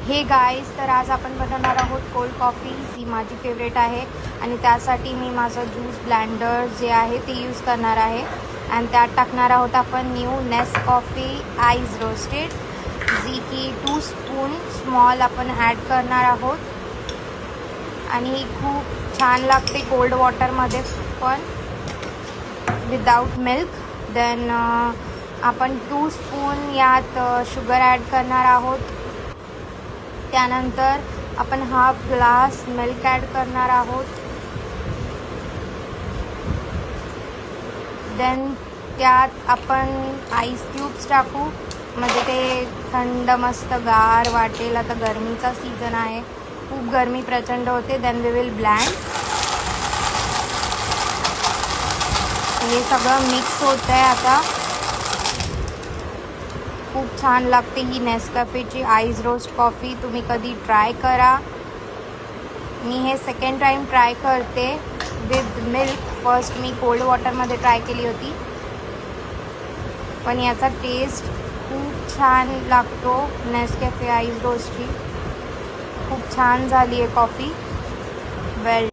हे गाईज, तर आज आपण बनवणार आहोत कोल्ड कॉफी. जी माझी फेवरेट आहे आणि त्यासाठी मी माझं ज्यूस ब्लेंडर जे आहे ते यूज करणार आहे. आणि त्यात टाकणार आहोत आपण न्यू नेसकॉफी आईस रोस्टेड, जी की 2 स्पून स्मॉल आपण ॲड करणार आहोत. आणि ही खूप छान लागते कोल्ड वॉटरमध्ये पण, विदाउट मिल्क. देन आपण 2 स्पून यात शुगर ॲड करणार आहोत. त्यानंतर आपण हाफ ग्लास मिल्क ॲड करणार आहोत. देन त्यात आपण आईस क्यूब्स टाकू, म्हणजे ते थंड मस्त गार वाटेल. आता गरमीचा सीझन आहे, खूप गरमी प्रचंड होते. Then we will blend. हे सगळं मिक्स होतं आहे आता. खूप छान लागते ही नेसकॅफेची आईस रोस्ट कॉफी. तुम्ही कधी ट्राय करा. मी हे सेकंड टाईम ट्राय करते विथ मिल्क. फर्स्ट मी कोल्ड वॉटरमध्ये ट्राय केली होती, पण याचा टेस्ट खूप छान लागतो. नेसकॅफे आईस रोस्टची खूप छान झाली आहे कॉफी. वेल